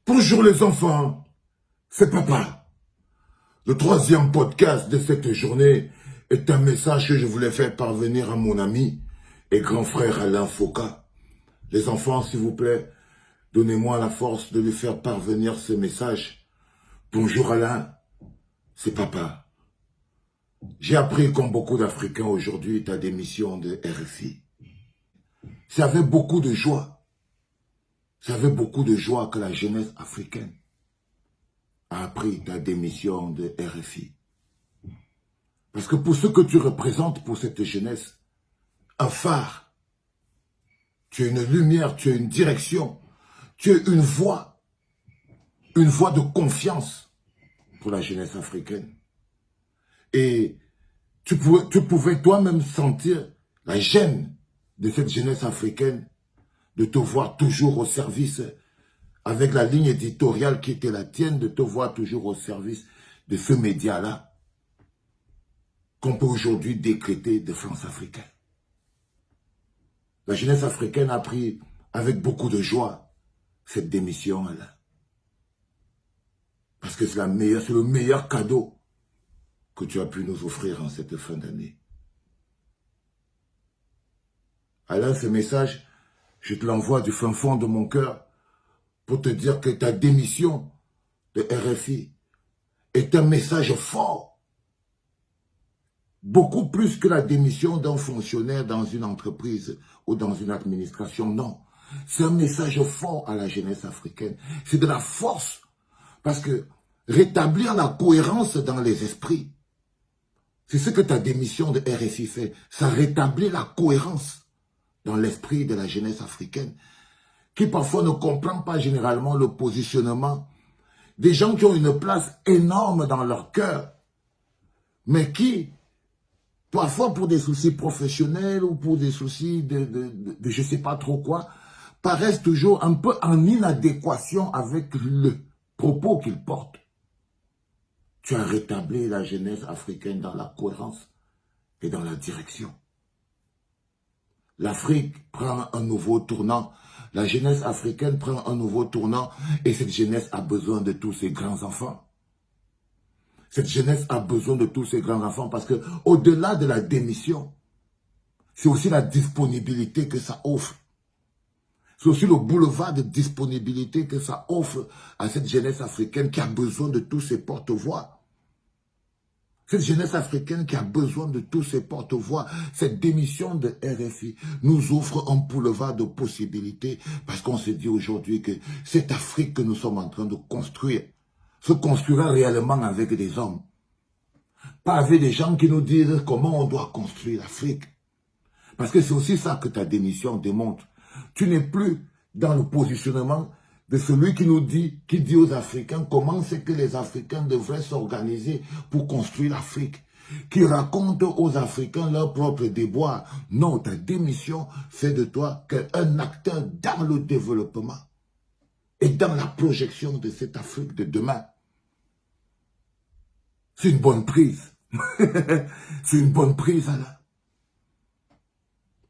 Bonjour les enfants, c'est papa. Le troisième podcast de cette journée est un message que je voulais faire parvenir à mon ami et grand frère Alain Foucault. Les enfants, s'il vous plaît, donnez-moi la force de lui faire parvenir ce message. Bonjour Alain, c'est papa. J'ai appris comme beaucoup d'Africains aujourd'hui ta démission de RFI. C'est avec beaucoup de joie. C'est avec beaucoup de joie que la jeunesse africaine a appris ta démission de RFI. Parce que pour ce que tu représentes pour cette jeunesse, un phare, tu es une lumière, tu es une direction, tu es une voix de confiance pour la jeunesse africaine. Et tu pouvais toi-même sentir la gêne de cette jeunesse africaine de te voir toujours au service, avec la ligne éditoriale qui était la tienne, de te voir toujours au service de ce média-là, qu'on peut aujourd'hui décréter de France africaine. La jeunesse africaine a pris avec beaucoup de joie cette démission-là. Parce que c'est le meilleur cadeau que tu as pu nous offrir en cette fin d'année. Alain, ce message, je te l'envoie du fin fond de mon cœur pour te dire que ta démission de RFI est un message fort. Beaucoup plus que la démission d'un fonctionnaire dans une entreprise ou dans une administration, non. C'est un message fort à la jeunesse africaine. C'est de la force. Parce que rétablir la cohérence dans les esprits, c'est ce que ta démission de RFI fait. Ça rétablit la cohérence dans l'esprit de la jeunesse africaine, qui parfois ne comprend pas généralement le positionnement des gens qui ont une place énorme dans leur cœur, mais qui, parfois pour des soucis professionnels ou pour des soucis de je ne sais pas trop quoi, paraissent toujours un peu en inadéquation avec le propos qu'ils portent. Tu as rétabli la jeunesse africaine dans la cohérence et dans la direction. L'Afrique prend un nouveau tournant, la jeunesse africaine prend un nouveau tournant et cette jeunesse a besoin de tous ces grands enfants. Cette jeunesse a besoin de tous ces grands enfants parce que au-delà de la démission, c'est aussi la disponibilité que ça offre. C'est aussi le boulevard de disponibilité que ça offre à cette jeunesse africaine qui a besoin de tous ces porte-voix. Cette jeunesse africaine qui a besoin de tous ces porte-voix, cette démission de RFI nous offre un boulevard de possibilités parce qu'on se dit aujourd'hui que cette Afrique que nous sommes en train de construire se construira réellement avec des hommes. Pas avec des gens qui nous disent comment on doit construire l'Afrique. Parce que c'est aussi ça que ta démission démontre. Tu n'es plus dans le positionnement de celui qui nous dit, qui dit aux Africains comment c'est que les Africains devraient s'organiser pour construire l'Afrique, qui raconte aux Africains leurs propres déboires. Non, ta démission fait de toi un acteur dans le développement et dans la projection de cette Afrique de demain. C'est une bonne prise. C'est une bonne prise, Alain.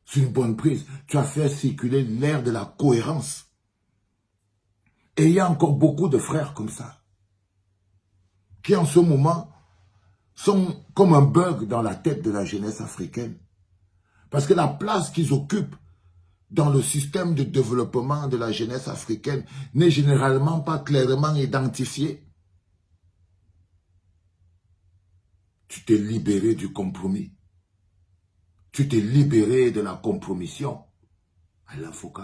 C'est une bonne prise. Tu as fait circuler l'air de la cohérence. Et il y a encore beaucoup de frères comme ça, qui en ce moment sont comme un bug dans la tête de la jeunesse africaine. Parce que la place qu'ils occupent dans le système de développement de la jeunesse africaine n'est généralement pas clairement identifiée. Tu t'es libéré du compromis. Tu t'es libéré de la compromission. Alain Foucault.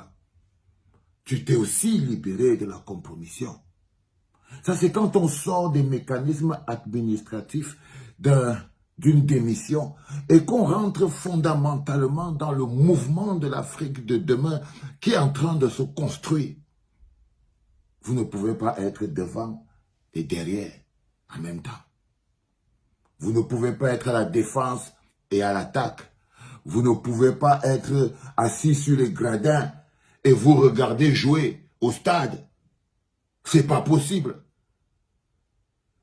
Tu t'es aussi libéré de la compromission. Ça, c'est quand on sort des mécanismes administratifs d'une démission et qu'on rentre fondamentalement dans le mouvement de l'Afrique de demain qui est en train de se construire. Vous ne pouvez pas être devant et derrière en même temps. Vous ne pouvez pas être à la défense et à l'attaque. Vous ne pouvez pas être assis sur les gradins et vous regardez jouer au stade. C'est pas possible.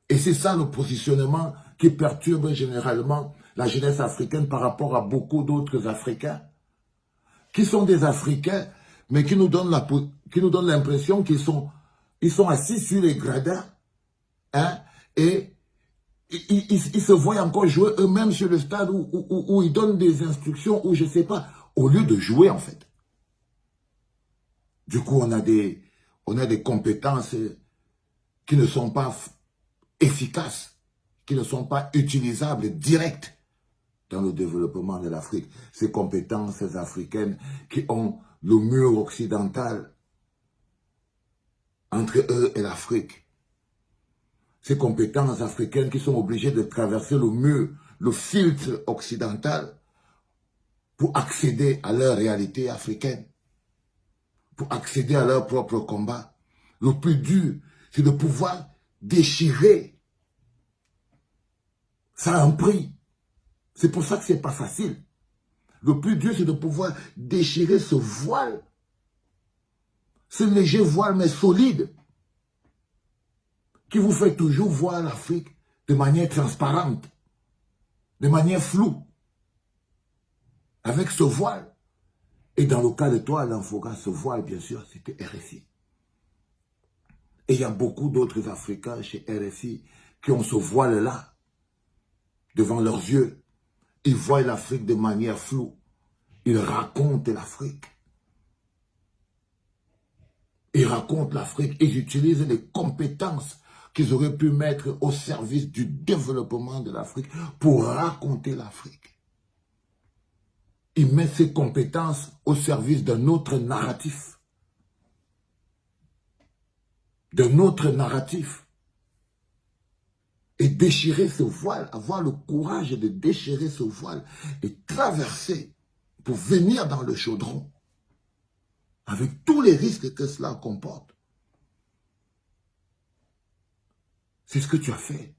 Et c'est ça le positionnement qui perturbe généralement la jeunesse africaine par rapport à beaucoup d'autres Africains, qui sont des Africains, mais qui nous donnent l'impression qu'ils sont Ils sont assis sur les gradins, hein, et ils se voient encore jouer eux-mêmes sur le stade où ils donnent des instructions, ou je ne sais pas, au lieu de jouer en fait. Du coup, on a des compétences qui ne sont pas efficaces, qui ne sont pas utilisables directes dans le développement de l'Afrique. Ces compétences africaines qui ont le mur occidental entre eux et l'Afrique. Ces compétences africaines qui sont obligées de traverser le mur, le filtre occidental pour accéder à leur réalité africaine, pour accéder à leur propre combat. Le plus dur, c'est de pouvoir déchirer. Ça a un prix. C'est pour ça que ce n'est pas facile. Le plus dur, c'est de pouvoir déchirer ce voile. Ce léger voile, mais solide, qui vous fait toujours voir l'Afrique de manière transparente, de manière floue, avec ce voile. Et dans le cas de toi, Alain Foka, ce voile, bien sûr, c'était RFI. Et il y a beaucoup d'autres Africains chez RFI qui ont ce voile-là devant leurs yeux. Ils voient l'Afrique de manière floue. Ils racontent l'Afrique. Ils racontent l'Afrique. Ils utilisent les compétences qu'ils auraient pu mettre au service du développement de l'Afrique pour raconter l'Afrique. Ils mettent ces compétences au service d'un autre narratif. D'un autre narratif. Et déchirer ce voile, avoir le courage de déchirer ce voile et traverser pour venir dans le chaudron avec tous les risques que cela comporte. C'est ce que tu as fait.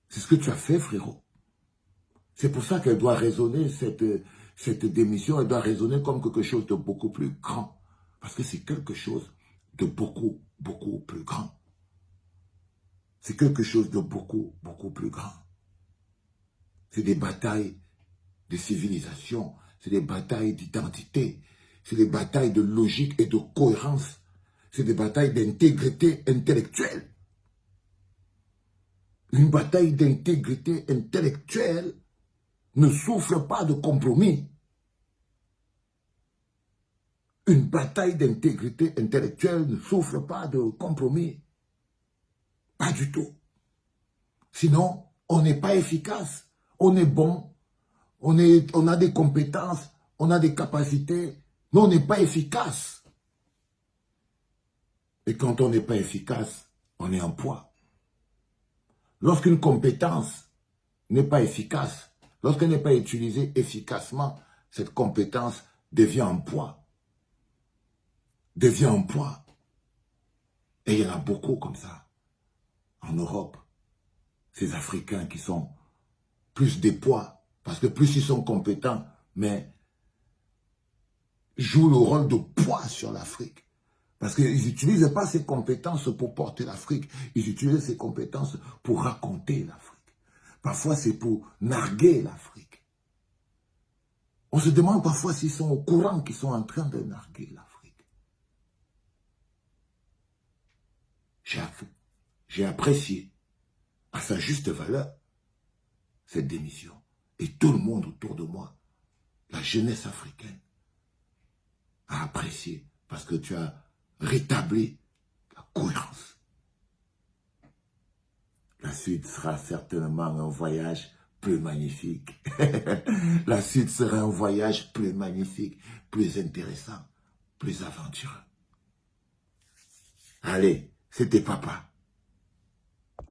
C'est ce que tu as fait, frérot. C'est pour ça qu'elle doit résonner, cette démission, elle doit résonner comme quelque chose de beaucoup plus grand. Parce que c'est quelque chose de beaucoup, beaucoup plus grand. C'est quelque chose de beaucoup, beaucoup plus grand. C'est des batailles de civilisation, c'est des batailles d'identité, c'est des batailles de logique et de cohérence, c'est des batailles d'intégrité intellectuelle. Une bataille d'intégrité intellectuelle ne souffre pas de compromis. Une bataille d'intégrité intellectuelle ne souffre pas de compromis. Pas du tout. Sinon, on n'est pas efficace. On est bon, on a des compétences, on a des capacités, mais on n'est pas efficace. Et quand on n'est pas efficace, on est en poids. Lorsqu'une compétence n'est pas efficace, lorsqu'elle n'est pas utilisée efficacement, cette compétence devient un poids. Devient un poids. Et il y en a beaucoup comme ça. En Europe, ces Africains qui sont plus des poids, parce que plus ils sont compétents, mais jouent le rôle de poids sur l'Afrique. Parce qu'ils n'utilisent pas ces compétences pour porter l'Afrique, ils utilisent ces compétences pour raconter l'Afrique. Parfois, c'est pour narguer l'Afrique. On se demande parfois s'ils sont au courant qu'ils sont en train de narguer l'Afrique. J'ai apprécié à sa juste valeur cette démission. Et tout le monde autour de moi, la jeunesse africaine, a apprécié parce que tu as rétabli la cohérence. La suite sera certainement un voyage plus magnifique. La suite sera un voyage plus magnifique, plus intéressant, plus aventureux. Allez, c'était papa.